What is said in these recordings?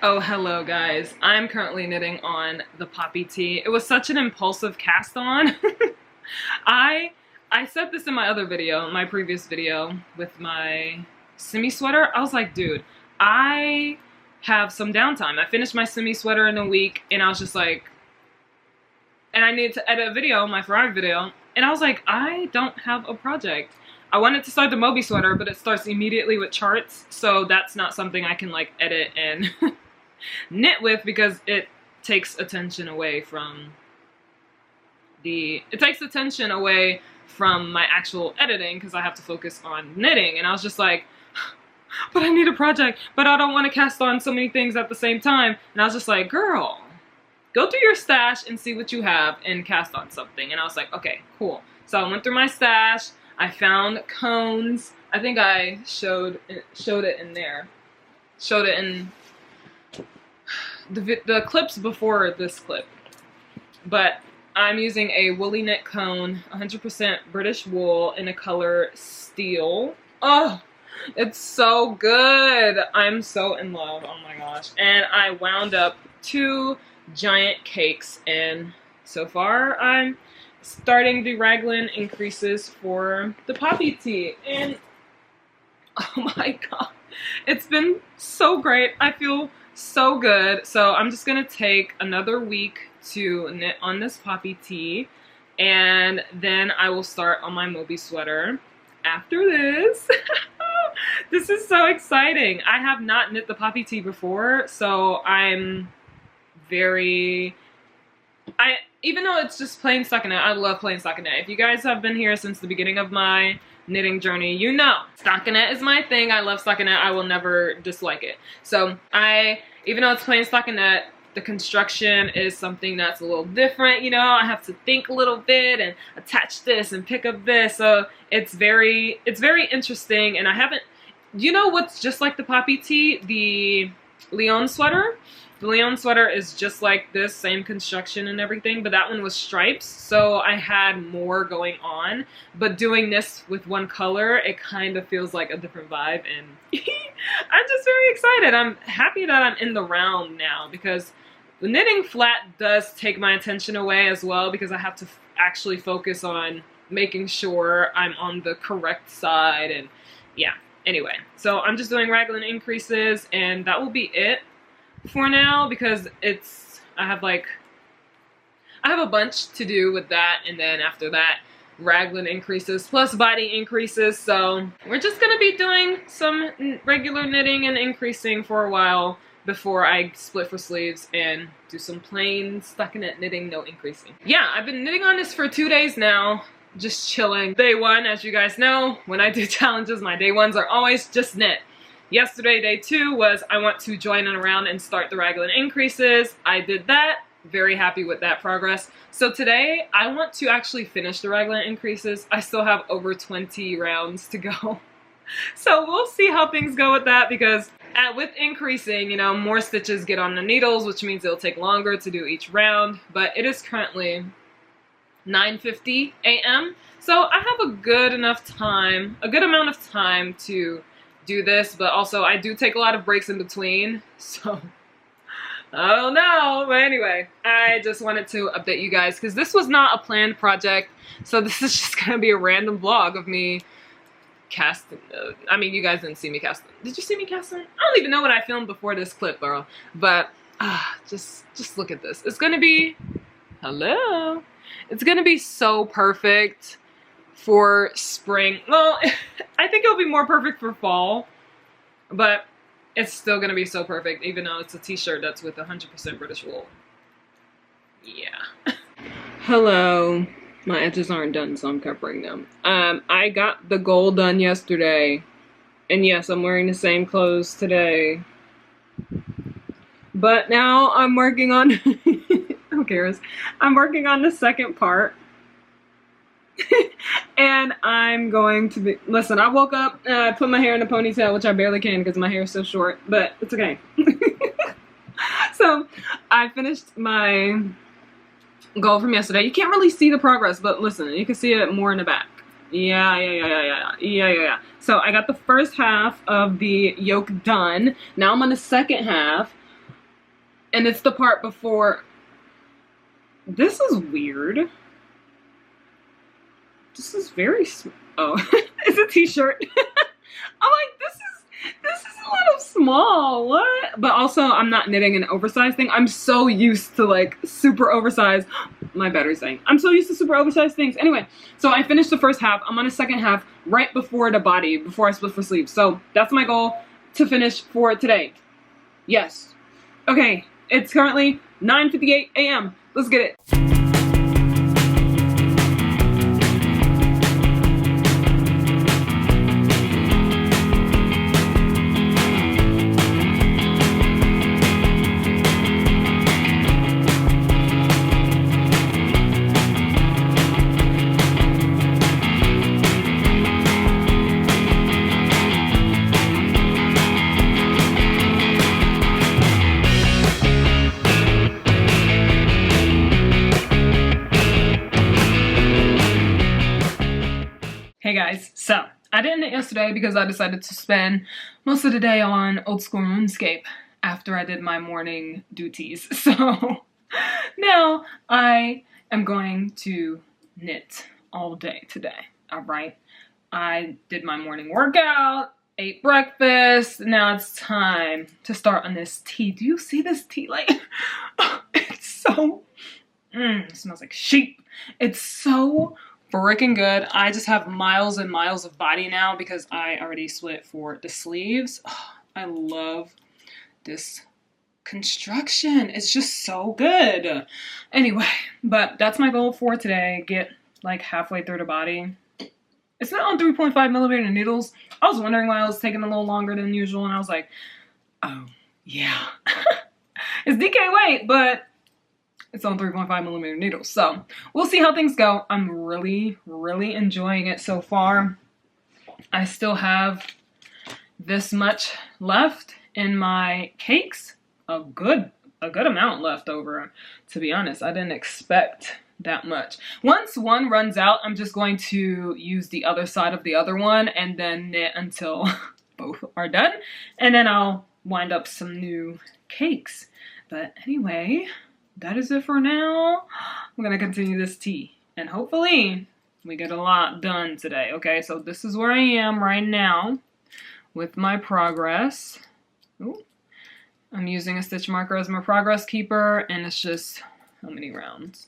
Oh, hello guys. I'm currently knitting on the poppy tee. It was such an impulsive cast on. I said this in my other video, my previous video with my semi sweater. I was like, dude, I have some downtime. I finished my semi sweater in a week and I was just like, and I needed to edit a video, my Ferrari video, and I was like, I don't have a project. I wanted to start the Moby sweater, but it starts immediately with charts, so that's not something I can like edit and knit with because it takes attention away from my actual editing because I have to focus on knitting. And I was just like, but I need a project, but I don't want to cast on so many things at the same time. And I was just like, girl, go through your stash and see what you have and cast on something. And I was like, okay, cool. So I went through my stash. I found cones. I think I showed it in there. Showed it in the clips before this clip. But I'm using a woolly knit cone, 100% British wool in a color steel. Oh, it's so good. I'm so in love. Oh my gosh. And I wound up 2 giant cakes, and so far I'm starting the raglan increases for the poppy tee. And oh my god, it's been so great. I feel so good. So I'm just gonna take another week to knit on this poppy tee, and then I will start on my Moby sweater after this. This is so exciting. I have not knit the poppy tee before, so I'm even though it's just plain stockinette, I love plain stockinette. If you guys have been here since the beginning of my knitting journey, you know stockinette is my thing. I love stockinette. I will never dislike it. So even though it's plain stockinette, the construction is something that's a little different. You know, I have to think a little bit and attach this and pick up this. So it's very interesting. And I haven't, you know what's just like the poppy tee? The Lyon sweater. The Lyon sweater is just like this, same construction and everything, but that one was stripes, so I had more going on. But doing this with one color, it kind of feels like a different vibe, and I'm just very excited. I'm happy that I'm in the round now, because the knitting flat does take my attention away as well, because I have to actually focus on making sure I'm on the correct side, and yeah. Anyway, so I'm just doing raglan increases, and that will be it for now, because I have a bunch to do with that, and then after that raglan increases plus body increases. So we're just gonna be doing some regular knitting and increasing for a while before I split for sleeves and do some plain stockinette knitting, no increasing. Yeah, I've been knitting on this for 2 days now, just chilling. Day 1, as you guys know, when I do challenges, my day 1s are always just knit. Yesterday, day 2, was I want to join in around and start the raglan increases. I did that. Very happy with that progress. So today, I want to actually finish the raglan increases. I still have over 20 rounds to go. So we'll see how things go with that, because with increasing, you know, more stitches get on the needles, which means it'll take longer to do each round. But it is currently 9:50 a.m. So I have a good amount of time to do this, but also I do take a lot of breaks in between, so I don't know. But anyway, I just wanted to update you guys because this was not a planned project, so this is just gonna be a random vlog of me casting. I mean, you guys didn't see me casting. Did you see me casting? I don't even know what I filmed before this clip, bro. But just look at this. It's gonna be it's gonna be so perfect for spring. Well, I think it'll be more perfect for fall, but it's still gonna be so perfect, even though it's a t-shirt that's with 100% British wool. Yeah. Hello. My edges aren't done, so I'm covering them. I got the goal done yesterday, and yes, I'm wearing the same clothes today. But now I'm working on, who cares? I'm working on the second part. And I'm going to be, listen, I woke up and I put my hair in a ponytail, which I barely can because my hair is so short, but it's okay. So I finished my goal from yesterday. You can't really see the progress, but listen, you can see it more in the back. Yeah. So I got the first half of the yoke done. Now I'm on the second half. And it's the part before. This is weird. This is very, oh, it's a t-shirt. I'm like, this is a little small, what? But also, I'm not knitting an oversized thing. I'm so used to like super oversized, my battery's saying. I'm so used to super oversized things. Anyway, so I finished the first half. I'm on the second half right before the body, before I split for sleeves. So that's my goal to finish for today. Yes. Okay, it's currently 9:58 a.m. Let's get it. Hey guys, so I didn't knit yesterday because I decided to spend most of the day on old school RuneScape after I did my morning duties. So now I am going to knit all day today, alright? I did my morning workout, ate breakfast, now it's time to start on this tea. Do you see this tea? Like, it's so, it smells like sheep. It's so freaking good. I just have miles and miles of body now because I already split for the sleeves. Oh, I love this construction. It's just so good. Anyway, but that's my goal for today. Get like halfway through the body. It's not on 3.5 millimeter needles. I was wondering why it was taking a little longer than usual, and I was like, oh yeah. It's DK weight, but it's on 3.5 millimeter needles. So we'll see how things go. I'm really, really enjoying it so far. I still have this much left in my cakes. A good amount left over, to be honest. I didn't expect that much. Once one runs out, I'm just going to use the other side of the other one and then knit until both are done. And then I'll wind up some new cakes. But anyway, that is it for now. I'm gonna continue this tea and hopefully we get a lot done today. Okay, so this is where I am right now with my progress. Ooh. I'm using a stitch marker as my progress keeper, and it's just, how many rounds?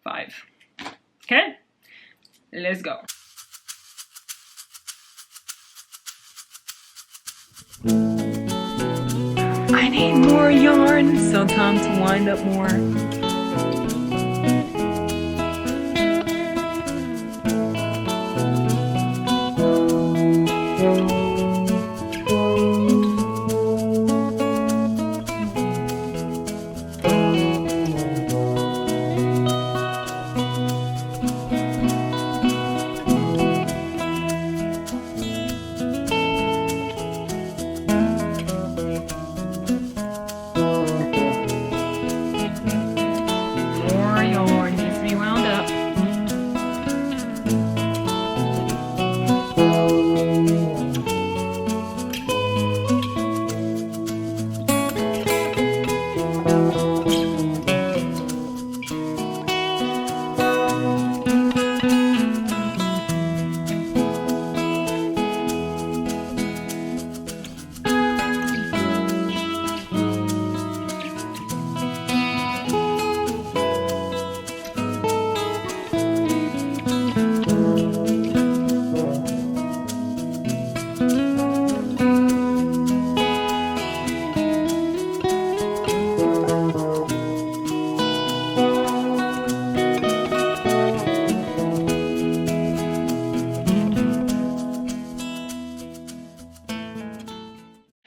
5. Okay, let's go. I need more yarn, so time to wind up more.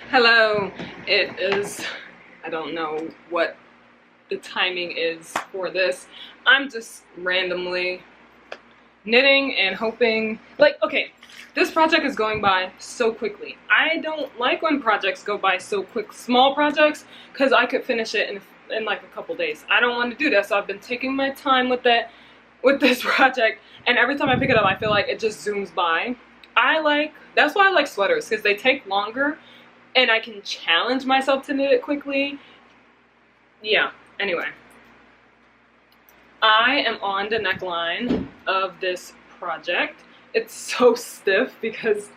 Hello, it is, I don't know what the timing is for this. I'm just randomly knitting and hoping, like, okay, this project is going by so quickly. I don't like when projects go by so quick, small projects, because I could finish it in like a couple days. I don't want to do that, so I've been taking my time with this project, and every time I pick it up, I feel like it just zooms by. That's why I like sweaters, because they take longer, and I can challenge myself to knit it quickly. yeah, anyway. I am on the neckline of this project. It's so stiff because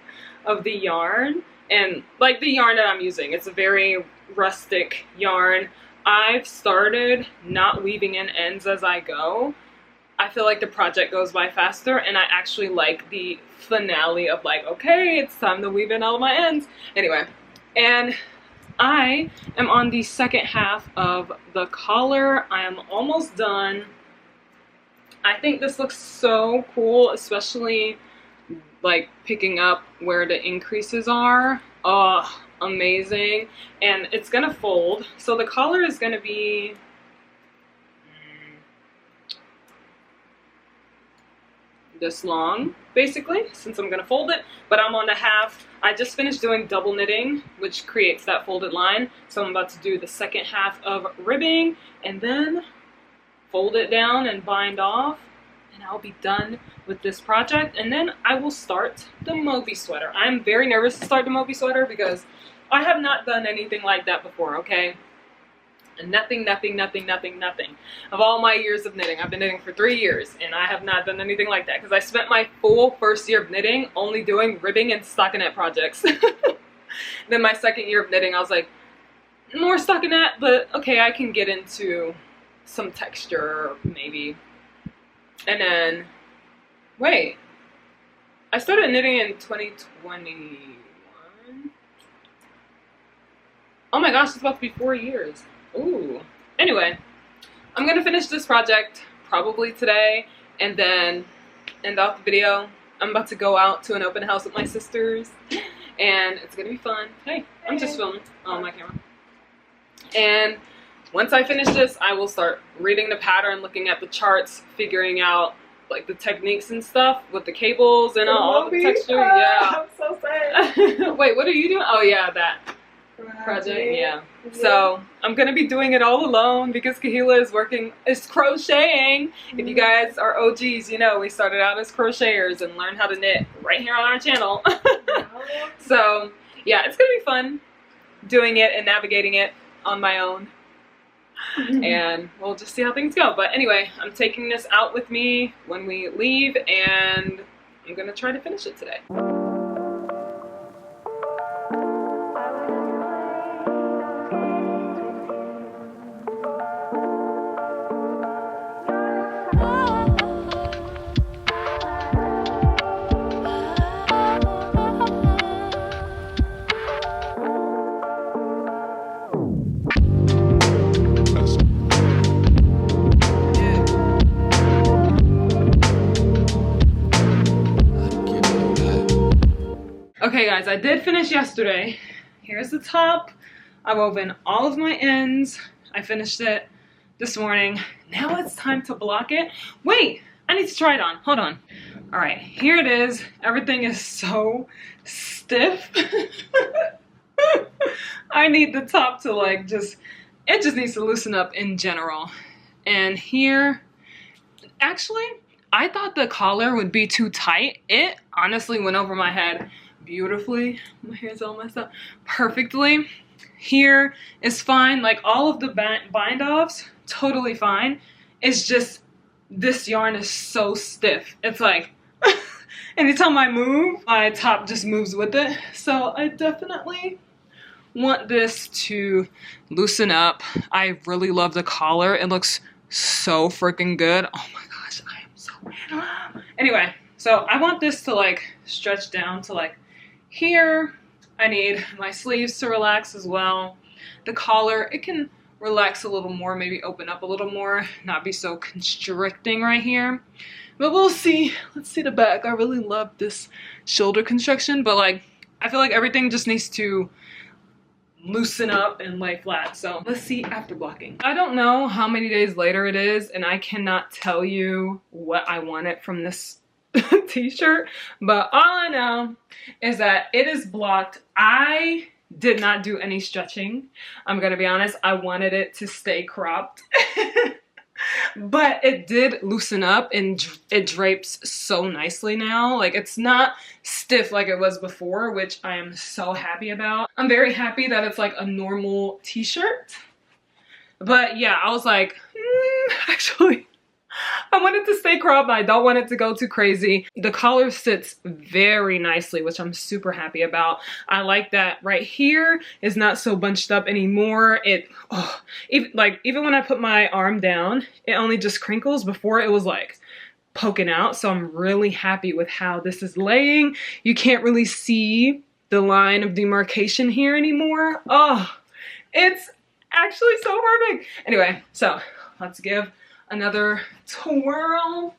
of the yarn, and like the yarn that I'm using, it's a very rustic yarn. I've started not weaving in ends as I go. I feel like the project goes by faster, and I actually like the finale of like, okay, it's time to weave in all of my ends. Anyway, and I am on the second half of the collar. I am almost done. I think this looks so cool, especially like picking up where the increases are. Oh, amazing. And it's gonna fold. So the collar is gonna be this long, basically, since I'm gonna fold it, but I'm on the half. I just finished doing double knitting, which creates that folded line. So I'm about to do the second half of ribbing and then fold it down and bind off, and I'll be done with this project, and then I will start the Moby sweater. I'm very nervous to start the Moby sweater because I have not done anything like that before, okay? And nothing of all my years of knitting. I've been knitting for 3 years, and I have not done anything like that because I spent my full first year of knitting only doing ribbing and stockinette projects. Then my second year of knitting, I was like, more stockinette, but okay, I can get into some texture maybe. And then wait, I started knitting in 2021. Oh my gosh, it's about to be 4 years. Ooh. Anyway, I'm gonna finish this project probably today and then end off the video. I'm about to go out to an open house with my sisters and it's gonna be fun. Hey, I'm just filming on my camera. And once I finish this, I will start reading the pattern, looking at the charts, figuring out like the techniques and stuff with the cables and all the texture. Yeah. I'm so sad. Wait, what are you doing? Oh yeah, that project. Yeah. So I'm gonna be doing it all alone because Kahila is crocheting. If you guys are OGs, you know we started out as crocheters and learned how to knit right here on our channel. So yeah, it's gonna be fun doing it and navigating it on my own. And we'll just see how things go. But anyway, I'm taking this out with me when we leave, and I'm gonna try to finish it today. Okay guys, I did finish yesterday. Here's the top. I wove in all of my ends. I finished it this morning. Now it's time to block it. Wait, I need to try it on. Hold on. All right, here it is. Everything is so stiff. I need the top to like it just needs to loosen up in general. And here, actually, I thought the collar would be too tight. It honestly went over my head beautifully. My hair's all messed up. Perfectly. Here is fine. Like all of the bind offs, totally fine. It's just this yarn is so stiff. It's like anytime I move, my top just moves with it. So I definitely want this to loosen up. I really love the collar. It looks so freaking good. Oh my gosh, I am so in love. Anyway, so I want this to like stretch down to like here. I need my sleeves to relax as well. The collar, it can relax a little more, maybe open up a little more, not be so constricting right here. But we'll see. Let's see the back. I really love this shoulder construction, but like I feel like everything just needs to loosen up and lay flat. So let's see after blocking. I don't know how many days later it is, and I cannot tell you what I wanted from this t-shirt, but all I know is that it is blocked. I did not do any stretching. I'm gonna be honest, I wanted it to stay cropped. But it did loosen up and it drapes so nicely now. Like it's not stiff like it was before, which I am so happy about. I'm very happy that it's like a normal t-shirt. But yeah, I was like, actually, I want it to stay cropped, but I don't want it to go too crazy. The collar sits very nicely, which I'm super happy about. I like that right here is not so bunched up anymore. Even when I put my arm down, it only just crinkles. Before it was like poking out. So I'm really happy with how this is laying. You can't really see the line of demarcation here anymore. Oh, it's actually so perfect. Anyway, so let's give another twirl.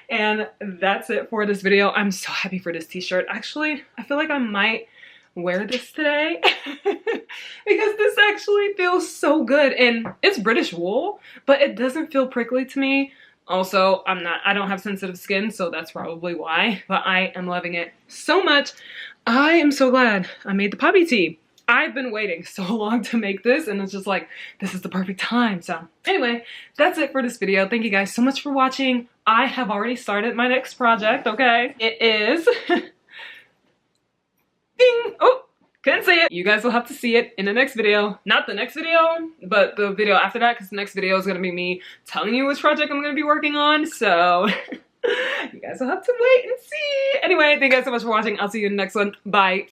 And that's it for this video. I'm so happy for this t-shirt. Actually, I feel like I might wear this today because this actually feels so good. And it's British wool, but it doesn't feel prickly to me. Also, I don't have sensitive skin, so that's probably why, but I am loving it so much. I am so glad I made the poppy tea. I've been waiting so long to make this, and it's just like, this is the perfect time. So anyway, that's it for this video. Thank you guys so much for watching. I have already started my next project, okay? It is, ding, oh, couldn't see it. You guys will have to see it in the next video. Not the next video, but the video after that, because the next video is going to be me telling you which project I'm going to be working on. So you guys will have to wait and see. Anyway, thank you guys so much for watching. I'll see you in the next one. Bye.